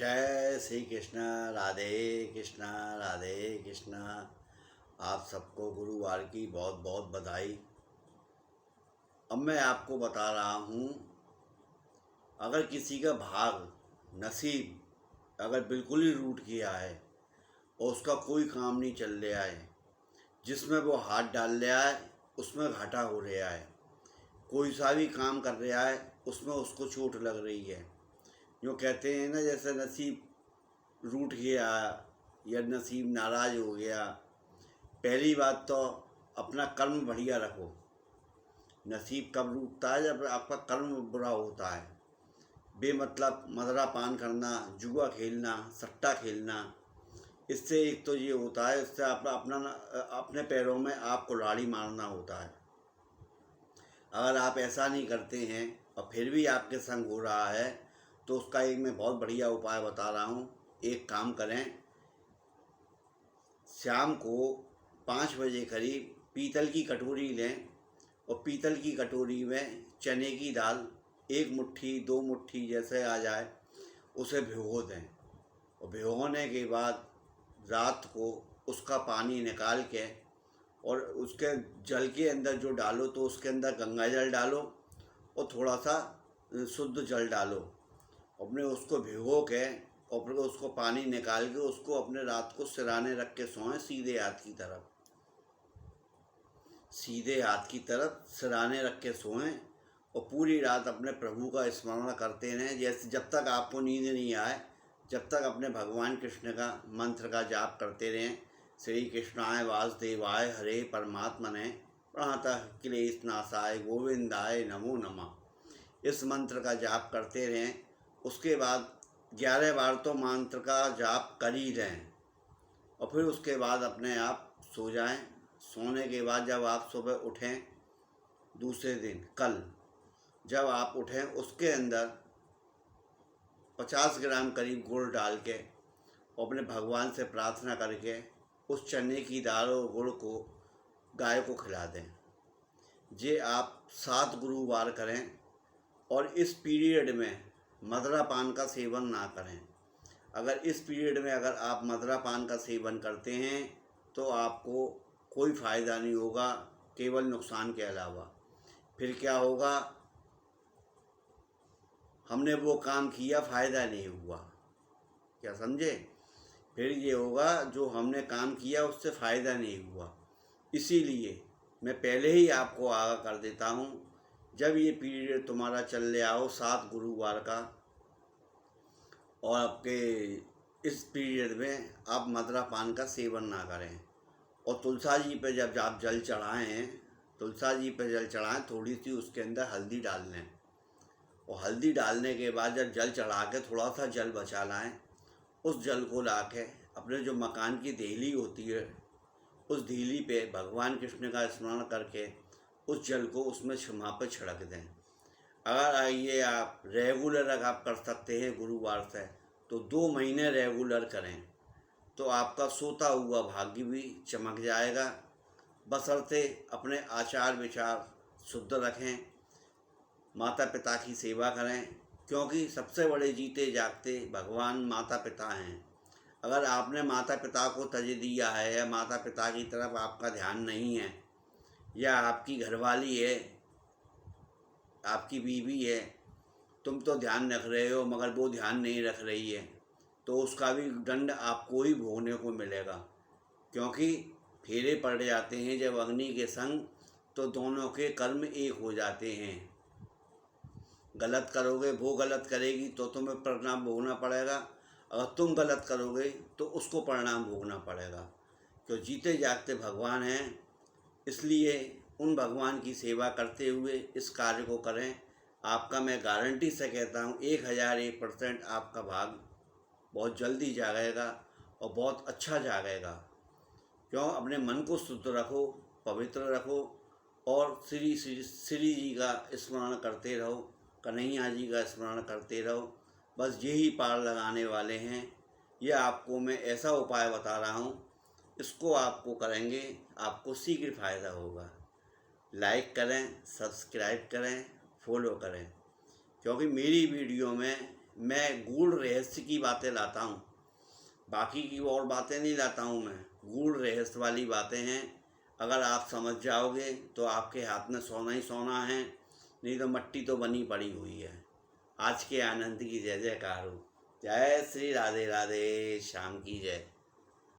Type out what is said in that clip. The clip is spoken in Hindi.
जय श्री कृष्ण। राधे कृष्ण। राधे कृष्ण। आप सबको गुरुवार की बहुत बहुत बधाई। अब मैं आपको बता रहा हूँ, अगर किसी का भाग नसीब अगर बिल्कुल ही रूठ गया है और उसका कोई काम नहीं चल रहा है, जिसमें वो हाथ डाल रहा है उसमें घाटा हो रहा है, कोई सा भी काम कर रहा है उसमें उसको चोट लग रही है। जो कहते हैं ना, जैसे नसीब रूठ गया या नसीब नाराज हो गया। पहली बात तो अपना कर्म बढ़िया रखो। नसीब कब रूठता है? जब आपका कर्म बुरा होता है। बेमतलब मदरा पान करना, जुआ खेलना, सट्टा खेलना, इससे एक तो ये होता है, इससे अपने पैरों में आपको लाड़ी मारना होता है। अगर आप ऐसा नहीं करते हैं और फिर भी आपके संग हो रहा है, तो उसका एक मैं बहुत बढ़िया उपाय बता रहा हूँ। एक काम करें, शाम को 5 बजे करीब पीतल की कटोरी लें और पीतल की कटोरी में चने की दाल 1 मुट्ठी 2 मुट्ठी जैसे आ जाए उसे भिगो दें। और भिगोने के बाद रात को उसका पानी निकाल के और उसके जल के अंदर जो डालो, तो उसके अंदर गंगा जल डालो और थोड़ा सा शुद्ध जल डालो। अपने उसको भिगो के और फिर उसको पानी निकाल के उसको अपने रात को सिराने रख के सोएं, सीधे हाथ की तरफ, सीधे हाथ की तरफ सिराने रख के सोएं। और पूरी रात अपने प्रभु का स्मरण करते रहें। जैसे जब तक आपको नींद नहीं आए, जब तक अपने भगवान कृष्ण का मंत्र का जाप करते रहें। श्री कृष्णाय वासुदेवाय हरे परमात्मने प्रणतः क्लेश नाशाय गोविंदाय नमो नमः, इस मंत्र का जाप करते रहें। उसके बाद 11 बार तो मंत्र का जाप कर ही रहें और फिर उसके बाद अपने आप सो जाएं। सोने के बाद जब आप सुबह उठें, दूसरे दिन कल जब आप उठें, उसके अंदर 50 ग्राम करीब गुड़ डाल के और अपने भगवान से प्रार्थना करके उस चने की दाल और गुड़ को गाय को खिला दें। ये आप 7 गुरुवार करें और इस पीरियड में मदिरा पान का सेवन ना करें। अगर इस पीरियड में अगर आप मदिरा पान का सेवन करते हैं तो आपको कोई फ़ायदा नहीं होगा, केवल नुकसान के अलावा। फिर क्या होगा? हमने वो काम किया, फ़ायदा नहीं हुआ, क्या समझे? फिर ये होगा जो हमने काम किया उससे फ़ायदा नहीं हुआ। इसीलिए मैं पहले ही आपको आगाह कर देता हूँ, जब ये पीरियड तुम्हारा चल रहा हो 7 गुरुवार का, और आपके इस पीरियड में आप मदिरा पान का सेवन ना करें। और तुलसा जी पे जब आप जल चढ़ाएँ, तुलसा जी पे जल चढ़ाएँ, थोड़ी सी उसके अंदर हल्दी डाल लें और हल्दी डालने के बाद जब जल चढ़ा के थोड़ा सा जल बचा लाएँ, उस जल को ला के अपने जो मकान की देहली होती है, उस देहली पे भगवान कृष्ण का स्मरण करके उस जल को उसमें वहाँ पर छिड़क दें। अगर ये आप रेगुलर अगर आप कर सकते हैं गुरुवार से, तो 2 महीने रेगुलर करें तो आपका सोता हुआ भाग्य भी चमक जाएगा। बशर्ते अपने आचार विचार शुद्ध रखें, माता पिता की सेवा करें, क्योंकि सबसे बड़े जीते जागते भगवान माता पिता हैं। अगर आपने माता पिता को तज दिया है या माता पिता की तरफ आपका ध्यान नहीं है, या आपकी घरवाली है, आपकी बीवी है, तुम तो ध्यान रख रहे हो मगर वो ध्यान नहीं रख रही है, तो उसका भी दंड आपको ही भोगने को मिलेगा। क्योंकि फेरे पड़ जाते हैं जब अग्नि के संग, तो दोनों के कर्म एक हो जाते हैं। गलत करोगे, वो गलत करेगी तो तुम्हें परिणाम भोगना पड़ेगा, अगर तुम गलत करोगे तो उसको परिणाम भोगना पड़ेगा। क्यों? जीते जागते भगवान हैं, इसलिए उन भगवान की सेवा करते हुए इस कार्य को करें। आपका मैं गारंटी से कहता हूँ 1001% आपका भाग बहुत जल्दी जागेगा और बहुत अच्छा जागेगा। क्यों? अपने मन को शुद्ध रखो, पवित्र रखो और श्री जी का स्मरण करते रहो, कन्हैया जी का स्मरण करते रहो। बस यही पार लगाने वाले हैं। यह आपको मैं ऐसा उपाय बता रहा हूँ, इसको आपको करेंगे आपको शीघ्र फायदा होगा। लाइक करें, सब्सक्राइब करें, फॉलो करें, क्योंकि मेरी वीडियो में मैं गूढ़ रहस्य की बातें लाता हूँ, बाकी की और बातें नहीं लाता हूँ। मैं गूढ़ रहस्य वाली बातें हैं, अगर आप समझ जाओगे तो आपके हाथ में सोना ही सोना है, नहीं तो मट्टी तो बनी पड़ी हुई है। आज के आनंद की जय जयकार हो। जय श्री राधे राधे, शाम की जय।